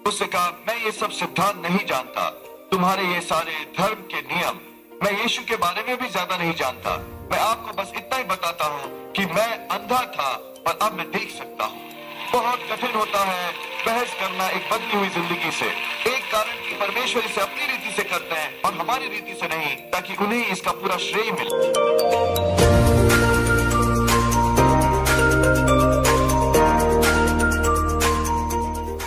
उससे कहा, मैं ये सब सिद्धांत नहीं जानता, तुम्हारे ये सारे धर्म के नियम, मैं यीशु के बारे में भी ज्यादा नहीं जानता। मैं आपको बस इतना ही बताता हूँ कि मैं अंधा था पर अब मैं देख सकता हूँ। बहुत कठिन होता है बहस करना एक बदली हुई जिंदगी से। एक कारण कि परमेश्वर इसे अपनी रीति से करते हैं और हमारी रीति से नहीं, ताकि उन्हें इसका पूरा श्रेय मिले।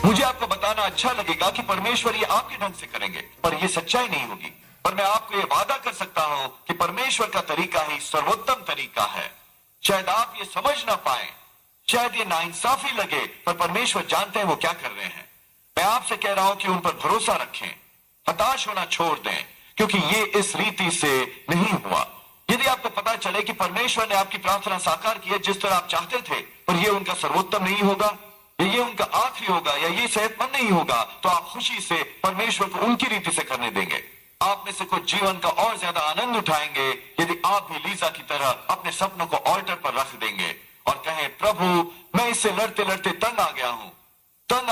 मुझे आपको बताना अच्छा लगेगा कि परमेश्वर ये आपके ढंग से करेंगे, पर ये सच्चाई नहीं होगी। पर मैं आपको ये वादा कर सकता हूं कि परमेश्वर का तरीका ही सर्वोत्तम तरीका है। शायद आप ये समझ ना पाए, शायद ये नाइंसाफी लगे, पर परमेश्वर जानते हैं वो क्या कर रहे हैं। मैं आपसे कह रहा हूं कि उन पर भरोसा रखें, हताश होना छोड़ दें, क्योंकि ये इस रीति से नहीं हुआ। यदि आपको पता चले कि परमेश्वर ने आपकी प्रार्थना साकार की है जिस तरह आप चाहते थे, पर यह उनका सर्वोत्तम नहीं होगा, या ये उनका आखिरी होगा, या ये सेहतमंद नहीं होगा, तो आप खुशी से परमेश्वर को उनकी रीति से करने देंगे। आप में से कुछ जीवन का और ज्यादा आनंद उठाएंगे यदि आप भी लीजा की तरह अपने सपनों को ऑल्टर पर रख देंगे और कहें, प्रभु मैं इससे लड़ते लड़ते तंग आ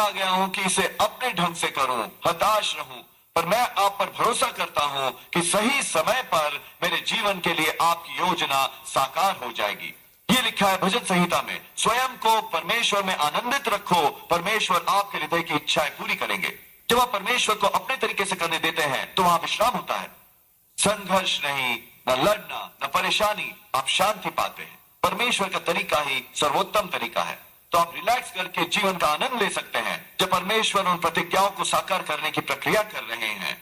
गया हूं कि इसे अपने ढंग से करूं, हताश रहूं, पर मैं आप पर भरोसा करता हूं कि सही समय पर मेरे जीवन के लिए आपकी योजना साकार हो जाएगी। ये लिखा है भजन संहिता में, स्वयं को परमेश्वर में आनंदित रखो, परमेश्वर आपके हृदय की इच्छाएं पूरी करेंगे। जब आप परमेश्वर को अपने तरीके से करने देते हैं तो वहां विश्राम होता है। संघर्ष नहीं, न लड़ना, न परेशानी, आप शांति पाते हैं। परमेश्वर का तरीका ही सर्वोत्तम तरीका है। तो आप रिलैक्स करके जीवन का आनंद ले सकते हैं जब परमेश्वर उन प्रतिज्ञाओं को साकार करने की प्रक्रिया कर रहे हैं।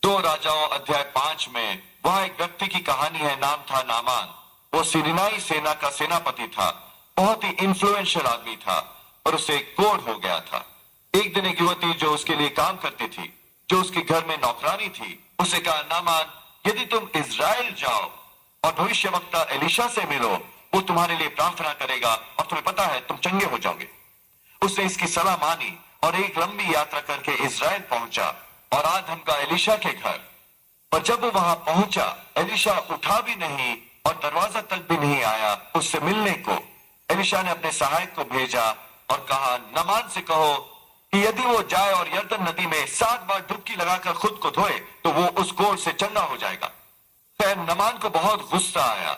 2 राजाओं अध्याय 5 में वहां एक व्यक्ति की कहानी है, नाम था नामान। वो सीरियाई सेना का सेनापति था, बहुत ही इन्फ्लुएंशियल आदमी था और उसे एक कोढ़ हो गया था। एक दिन एक युवती जो उसके लिए काम करती थी, जो उसके घर में नौकरानी थी, उसे कहा, नामान यदि तुम इजराइल जाओ और भविष्यवक्ता एलीशा से मिलो, वो तुम्हारे लिए प्रार्थना करेगा और तुम्हें पता है तुम चंगे हो जाओगे। उसने इसकी सलाह मानी और एक लंबी यात्रा करके इजराइल पहुंचा और आ धमका एलीशा के घर। पर जब वो वहां पहुंचा, एलीशा उठा भी नहीं और दरवाजा तक भी नहीं आया उससे मिलने को। एलीशा ने अपने सहायक को भेजा और कहा, नामान से कहो कि यदि वो जाए और यरदन नदी में 7 बार डुबकी लगाकर खुद को धोए तो वो उस कोढ़ से चंगा हो जाएगा। खैर नामान को बहुत गुस्सा आया।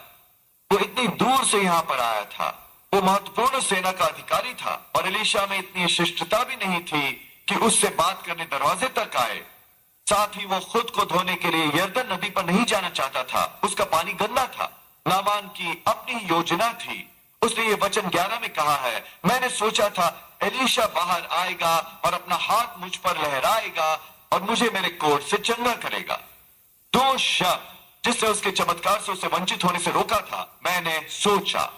वो इतनी दूर से यहां पर आया था, वो महत्वपूर्ण सेना का अधिकारी था और एलीशा में इतनी शिष्टता भी नहीं थी कि उससे बात करने दरवाजे तक आए। साथ ही वो खुद को धोने के लिए यरदन नदी पर नहीं जाना चाहता था, उसका पानी गंदा था। नामान की अपनी योजना थी। उसने ये वचन 11 में कहा है, मैंने सोचा था एलीशा बाहर आएगा और अपना हाथ मुझ पर लहराएगा और मुझे मेरे कोढ़ से चंगा करेगा। 2 शब्द जिससे उसके चमत्कार से उसे वंचित होने से रोका था। मैंने सोचा,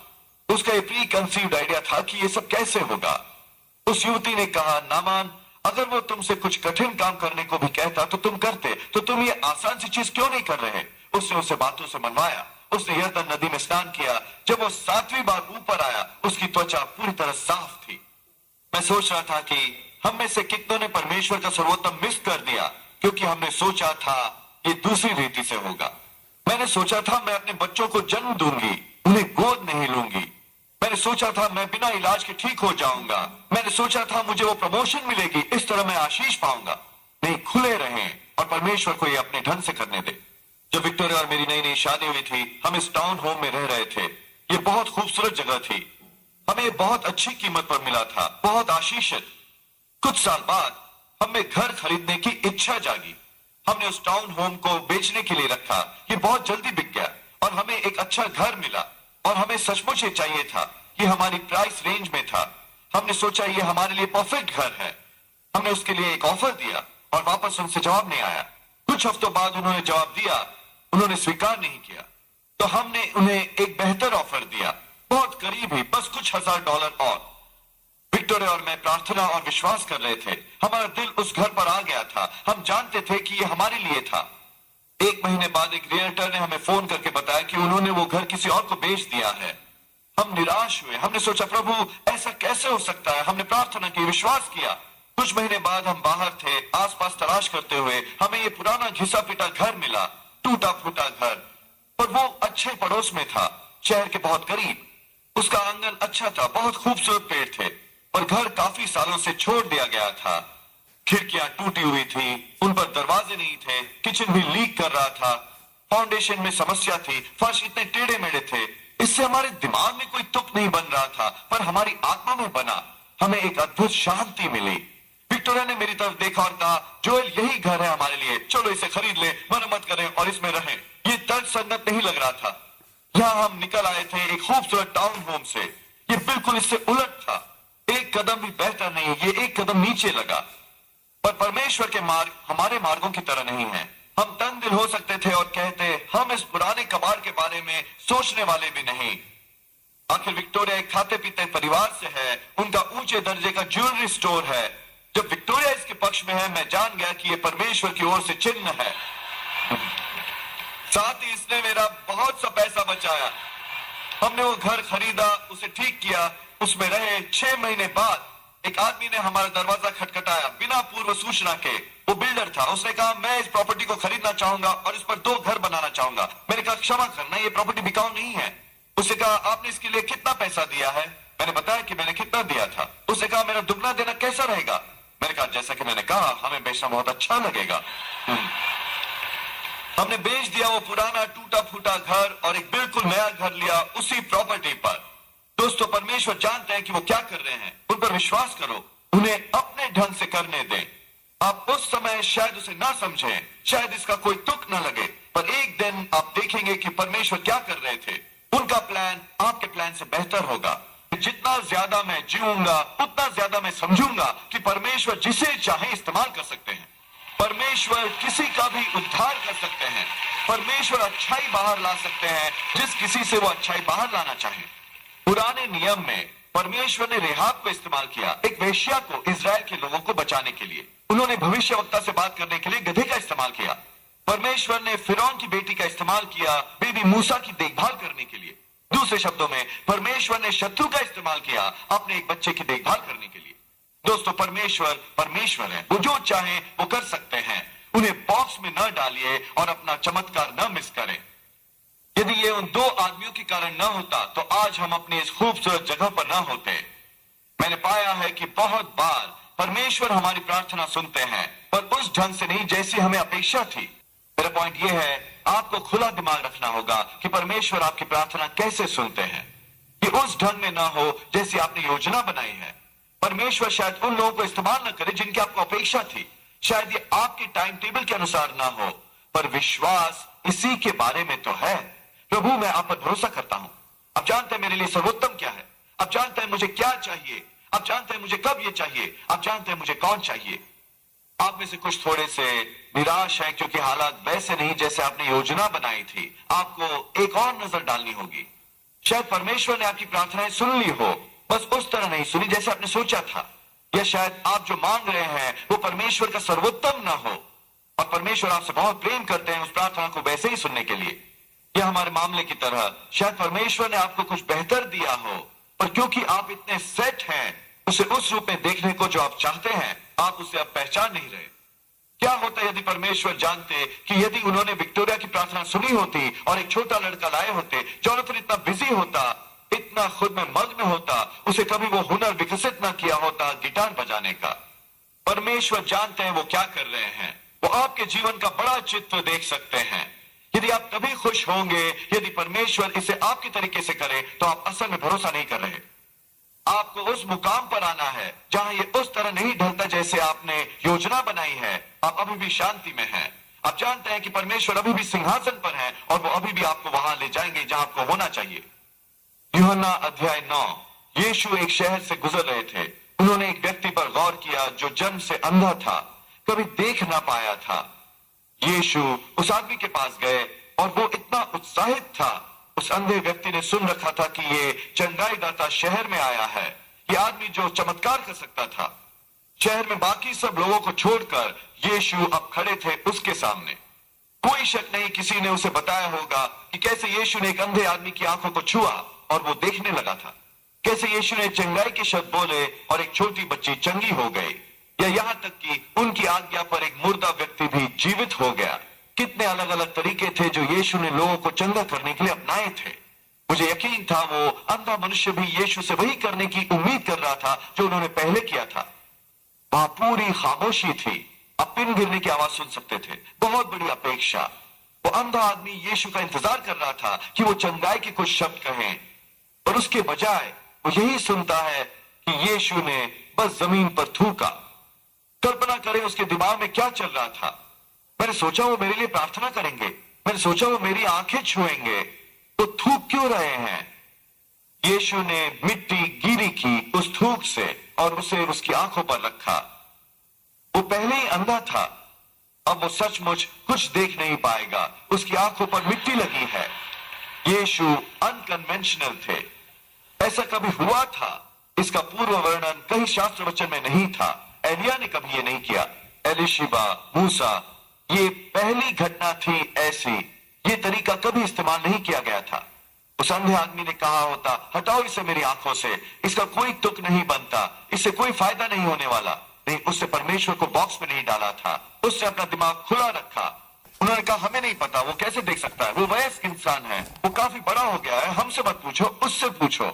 उसका एक प्री कंसीव्ड आइडिया था कि ये सब कैसे होगा। उस युवती ने कहा, नामान अगर वो तुमसे कुछ कठिन काम करने को भी कहता तो तुम करते, तो तुम ये आसान सी चीज क्यों नहीं कर रहे। उसने उसे बातों से मनवाया। उसने यरदन नदी में स्नान किया। जब वो 7वीं बार ऊपर आया उसकी त्वचा पूरी तरह साफ थी। मैं सोच रहा था कि हम में से कितनों ने परमेश्वर का सर्वोत्तम मिस कर दिया क्योंकि हमने सोचा था ये दूसरी रीति से होगा। मैंने सोचा था मैं अपने बच्चों को जन्म दूंगी, उन्हें गोद नहीं लूंगी। मैंने सोचा था मैं बिना इलाज के ठीक हो जाऊंगा। मैंने सोचा था मुझे वो प्रमोशन मिलेगी, इस तरह मैं आशीष पाऊंगा। नहीं, खुले रहें और परमेश्वर को ये अपने ढंग से करने दे। जब विक्टोरिया और मेरी नई नई शादी हुई थी, हम इस टाउन होम में रह रहे थे। ये बहुत खूबसूरत जगह थी, हमें बहुत अच्छी कीमत पर मिला था, बहुत आशीषित। कुछ साल बाद हमें घर खरीदने की इच्छा जागी। हमने उस टाउन होम को बेचने के लिए रखा। ये बहुत जल्दी बिक गया और हमें एक अच्छा घर मिला और हमें सचमुच ये चाहिए था। ये हमारी प्राइस रेंज में था। हमने सोचा ये हमारे लिए परफेक्ट घर है। हमने उसके लिए एक ऑफर दिया और वापस उनसे जवाब नहीं आया। कुछ हफ्तों बाद उन्होंने जवाब दिया, उन्होंने स्वीकार नहीं किया। तो हमने उन्हें एक बेहतर ऑफर दिया, बहुत करीब ही, बस कुछ $1000 और। विक्टोरिया और मैं प्रार्थना और विश्वास कर रहे थे। हमारा दिल उस घर पर आ गया था। हम जानते थे कि ये हमारे लिए था। 1 महीने बाद एक रियल्टर ने हमें फोन करके बताया कि उन्होंने वो घर किसी और को बेच दिया है। हम निराश हुए। हमने सोचा, प्रभु ऐसा कैसे हो सकता है। हमने प्रार्थना की, विश्वास किया। कुछ महीने बाद हम बाहर थे, आसपास तलाश करते हुए हमें ये पुराना घिसा पिटा घर मिला, टूटा फूटा घर, पर वो अच्छे पड़ोस में था, शहर के बहुत करीब। उसका आंगन अच्छा था, बहुत खूबसूरत पेड़ थे, पर घर काफी सालों से छोड़ दिया गया था। खिड़कियां टूटी हुई थी, उन पर दरवाजे नहीं थे, किचन भी लीक कर रहा था, फाउंडेशन में समस्या थी, फर्श इतने टेढ़े मेढ़े थे। इससे हमारे दिमाग में कोई तुक नहीं बन रहा था, पर हमारी आत्मा में बना। हमें एक अद्भुत शांति मिली। विक्टोरिया ने मेरी तरफ देखा और कहा, जोएल यही घर है हमारे लिए, चलो इसे खरीद ले, मरम्मत करें और इसमें रहें। ये तर्कसंगत नहीं लग रहा था। यहाँ हम निकल आए थे एक खूबसूरत टाउन होम से, ये बिल्कुल इससे उलट था। एक कदम भी बेहतर नहीं, ये एक कदम नीचे लगा। पर परमेश्वर के मार्ग हमारे मार्गों की तरह नहीं है। हम तंग दिल हो सकते थे और कहते, हम इस पुराने कबाड़ के बारे में सोचने वाले भी नहीं। आखिर विक्टोरिया एक खाते पीते परिवार से है, उनका ऊंचे दर्जे का ज्वेलरी स्टोर है। जब विक्टोरिया इसके पक्ष में है, मैं जान गया कि यह परमेश्वर की ओर से चिन्ह है। साथ ही इसने मेरा बहुत सा पैसा बचाया। हमने वो घर खरीदा, उसे ठीक किया, उसमें रहे। 6 महीने बाद एक आदमी ने हमारा दरवाजा खटखटाया बिना पूर्व सूचना के। वो बिल्डर था। उसने कहा, मैं इस प्रॉपर्टी को खरीदना चाहूंगा और इस पर 2 घर बनाना चाहूंगा। मैंने कहा, क्षमा करना, ये प्रॉपर्टी बिकाऊ नहीं है। उसने कहा, आपने इसके लिए कितना पैसा दिया है? मैंने बताया कि मैंने कितना दिया था। उसने कहा, मेरा दुगना देना कैसा रहेगा? मैंने कहा, जैसा कि मैंने कहा, हमें बेचना बहुत अच्छा लगेगा। हमने बेच दिया वो पुराना टूटा फूटा घर और एक बिल्कुल नया घर लिया उसी प्रॉपर्टी पर। दोस्तों, परमेश्वर जानते हैं कि वो क्या कर रहे हैं। उन पर विश्वास करो, उन्हें अपने ढंग से करने दें। आप उस समय शायद उसे ना समझें, शायद इसका कोई तुक ना लगे, पर एक दिन आप देखेंगे कि परमेश्वर क्या कर रहे थे। उनका प्लान आपके प्लान से बेहतर होगा। जितना ज्यादा मैं जीऊंगा, उतना ज्यादा मैं समझूंगा कि परमेश्वर जिसे चाहे इस्तेमाल कर सकते हैं। परमेश्वर किसी का भी उद्धार कर सकते हैं। परमेश्वर अच्छाई बाहर ला सकते हैं जिस किसी से वो अच्छाई बाहर लाना चाहे। पुराने नियम में परमेश्वर ने रेहाब को इस्तेमाल किया, एक वेश्या को, इजराइल के लोगों को बचाने के लिए। उन्होंने भविष्यवक्ता से बात करने के लिए गधे का इस्तेमाल किया। परमेश्वर ने फिरौन की बेटी का इस्तेमाल किया बेबी मूसा की देखभाल करने के लिए। दूसरे शब्दों में, परमेश्वर ने शत्रु का इस्तेमाल किया अपने एक बच्चे की देखभाल करने के लिए। दोस्तों, परमेश्वर है, वो जो चाहे वो कर सकते हैं। उन्हें बॉक्स में न डालिए और अपना चमत्कार न मिस करें। यदि ये उन 2 आदमियों के कारण न होता तो आज हम अपनी इस खूबसूरत जगह पर न होते। मैंने पाया है कि बहुत बार परमेश्वर हमारी प्रार्थना सुनते हैं, पर उस ढंग से नहीं जैसी हमें अपेक्षा थी। मेरा पॉइंट यह है, आपको खुला दिमाग रखना होगा कि परमेश्वर आपकी प्रार्थना कैसे सुनते हैं। ये उस ढंग में ना हो जैसी आपने योजना बनाई है। परमेश्वर शायद उन लोगों को इस्तेमाल न करे जिनकी आपको अपेक्षा थी। शायद ये आपके टाइम टेबल के अनुसार ना हो, पर विश्वास इसी के बारे में तो है। प्रभु, मैं आप पर भरोसा करता हूं। आप जानते हैं मेरे लिए सर्वोत्तम क्या है। आप जानते हैं मुझे क्या चाहिए। आप जानते हैं मुझे कब ये चाहिए। आप जानते हैं मुझे कौन चाहिए। आप में से कुछ थोड़े से निराश हैं क्योंकि हालात वैसे नहीं जैसे आपने योजना बनाई थी। आपको एक और नजर डालनी होगी। शायद परमेश्वर ने आपकी प्रार्थनाएं सुन ली हो, बस उस तरह नहीं सुनी जैसे आपने सोचा था। या शायद आप जो मांग रहे हैं वो परमेश्वर का सर्वोत्तम ना हो और परमेश्वर आपसे बहुत प्रेम करते हैं उस प्रार्थना को वैसे ही सुनने के लिए। या हमारे मामले की तरह शायद परमेश्वर ने आपको कुछ बेहतर दिया हो, पर क्योंकि आप इतने सेट हैं उसे उस रूप में देखने को जो आप चाहते हैं, आप उसे अब पहचान नहीं रहे। क्या होता यदि परमेश्वर जानते कि यदि उन्होंने विक्टोरिया की प्रार्थना सुनी होती और एक छोटा लड़का लाए होते, जोनाथन इतना बिजी होता, इतना खुद में मग्न होता, उसे कभी वो हुनर विकसित ना किया होता गिटार बजाने का। परमेश्वर जानते हैं वो क्या कर रहे हैं। वो आपके जीवन का बड़ा चित्र देख सकते हैं। यदि आप तभी खुश होंगे यदि परमेश्वर इसे आपके तरीके से करे, तो आप असल में भरोसा नहीं कर रहे। आपको उस मुकाम पर आना है जहां ये उस तरह नहीं ढलता जैसे आपने योजना बनाई है। आप अभी भी शांति में हैं। आप जानते हैं कि परमेश्वर अभी भी सिंहासन पर है और वो अभी भी आपको वहां ले जाएंगे जहां आपको होना चाहिए। यूहन्ना अध्याय 9। यीशु एक शहर से गुजर रहे थे। उन्होंने एक व्यक्ति पर गौर किया जो जन्म से अंधा था, कभी देख ना पाया था। यीशु उस आदमी के पास गए और वो इतना उत्साहित था। उस अंधे व्यक्ति ने सुन रखा था कि ये चंगाई दाता शहर में आया है, ये आदमी जो चमत्कार कर सकता था। शहर में बाकी सब लोगों को छोड़कर यीशु अब खड़े थे उसके सामने। कोई शक नहीं किसी ने उसे बताया होगा कि कैसे यीशु ने एक अंधे आदमी की आंखों को छुआ और वो देखने लगा था। कैसे यीशु ने चंगाई के शब्द बोले और एक छोटी बच्ची चंगी हो गई, या यहाँ तक कि उनकी आज्ञा पर एक मुर्दा व्यक्ति भी जीवित हो गया। कितने अलग अलग तरीके थे जो यीशु ने लोगों को चंगा करने के लिए अपनाए थे। मुझे यकीन था वो अंधा मनुष्य भी यीशु से वही करने की उम्मीद कर रहा था जो उन्होंने पहले किया था। वहां पूरी खामोशी थी। अब पिन गिरने की आवाज सुन सकते थे। बहुत बड़ी अपेक्षा। वो अंधा आदमी यीशु का इंतजार कर रहा था कि वो चंगाई के कुछ शब्द कहें, और उसके बजाय वो यही सुनता है कि यीशु ने बस जमीन पर थूका। कल्पना करें उसके दिमाग में क्या चल रहा था। मैंने सोचा वो मेरे लिए प्रार्थना करेंगे, मैंने सोचा वो मेरी आंखें छुएंगे, वो थूक क्यों रहे हैं? यीशु ने मिट्टी गीली की उस थूक से और उसे उसकी आंखों पर रखा। वो पहले ही अंधा था, अब वो सचमुच कुछ देख नहीं पाएगा। उसकी आंखों पर मिट्टी लगी है। यीशु अनकन्वेंशनल थे। ऐसा कभी हुआ था, इसका पूर्व वर्णन कहीं शास्त्र वचन में नहीं था। एलिया ने कभी ये नहीं किया। एलिशिबा, मूसा, ये पहली घटना थी ऐसी। ये तरीका कभी इस्तेमाल नहीं किया गया था। उस अंधे आदमी ने कहा होता, हटाओ इसे मेरी आंखों से, इसका कोई तुक नहीं बनता, इससे कोई फायदा नहीं होने वाला। नहीं, उससे परमेश्वर को बॉक्स में नहीं डाला था, उससे अपना दिमाग खुला रखा। उन्होंने कहा हमें नहीं पता, वो कैसे देख सकता है, वो वयस्क इंसान है, वो काफी बड़ा हो गया है, हमसे मत पूछो, उससे पूछो।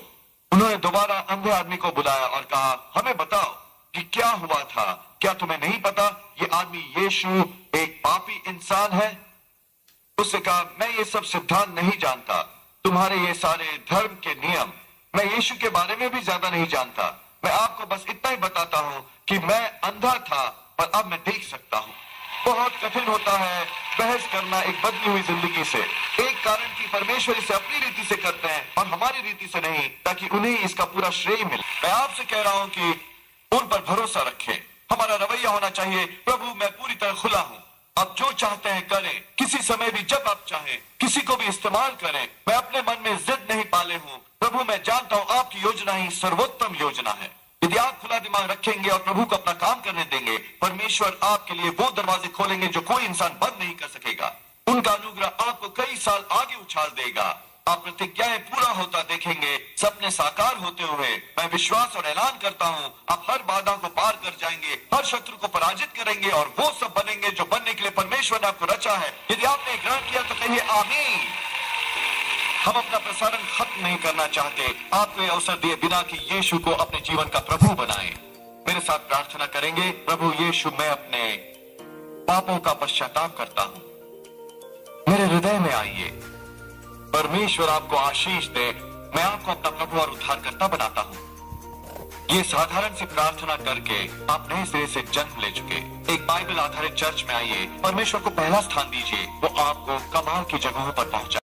उन्होंने दोबारा अंधे आदमी को बुलाया और कहा हमें बताओ कि क्या हुआ था, क्या तुम्हें नहीं पता ये आदमी यीशु एक पापी इंसान है? उससे कहा मैं ये सब सिद्धांत नहीं जानता, तुम्हारे ये सारे धर्म के नियम, मैं यीशु के बारे में भी ज्यादा नहीं जानता। मैं आपको बस इतना ही बताता हूं कि मैं अंधा था पर अब मैं देख सकता हूं। बहुत कठिन होता है बहस करना एक बदली हुई जिंदगी से। एक कारण की परमेश्वर इसे अपनी रीति से करते हैं और हमारी रीति से नहीं, ताकि उन्हें इसका पूरा श्रेय मिले। मैं आपसे कह रहा हूं कि उन पर भरोसा रखें। हमारा रवैया होना चाहिए, प्रभु मैं पूरी तरह खुला हूं, आप जो चाहते हैं करें, किसी समय भी जब आप चाहें किसी को भी इस्तेमाल करें। मैं अपने मन में जिद नहीं पाले हूं। प्रभु मैं जानता हूं आपकी योजना ही सर्वोत्तम योजना है। यदि आप खुला दिमाग रखेंगे और प्रभु को अपना काम करने देंगे, परमेश्वर आपके लिए वो दरवाजे खोलेंगे जो कोई इंसान बंद नहीं कर सकेगा। उनका अनुग्रह आपको कई साल आगे उछाल देगा। आप प्रतिज्ञाएं पूरा होता देखेंगे, सपने साकार होते हुए। मैं विश्वास और ऐलान करता हूं आप हर बाधा को पार कर जाएंगे, हर शत्रु को पराजित करेंगे और वो सब बनेंगे जो बनने के लिए परमेश्वर ने आपको रचा है। यदि आपने ग्रहण किया तो कहिए आमीन। हम अपना प्रसारण खत्म नहीं करना चाहते, आपको यह अवसर दिए बिना कि यीशु को अपने जीवन का प्रभु बनाएं। मेरे साथ प्रार्थना करेंगे। प्रभु यीशु मैं अपने पापों का पश्चाताप करता हूं, मेरे हृदय में आइए। परमेश्वर आपको आशीष दे। मैं आपको अपना प्रभु और उद्धारकर्ता बनाता हूं। ये साधारण सी प्रार्थना करके आप नए सिरे से जन्म ले चुके। एक बाइबल आधारित चर्च में आइए, परमेश्वर को पहला स्थान दीजिए, वो आपको कमाल की जगहों पर पहुंचाए।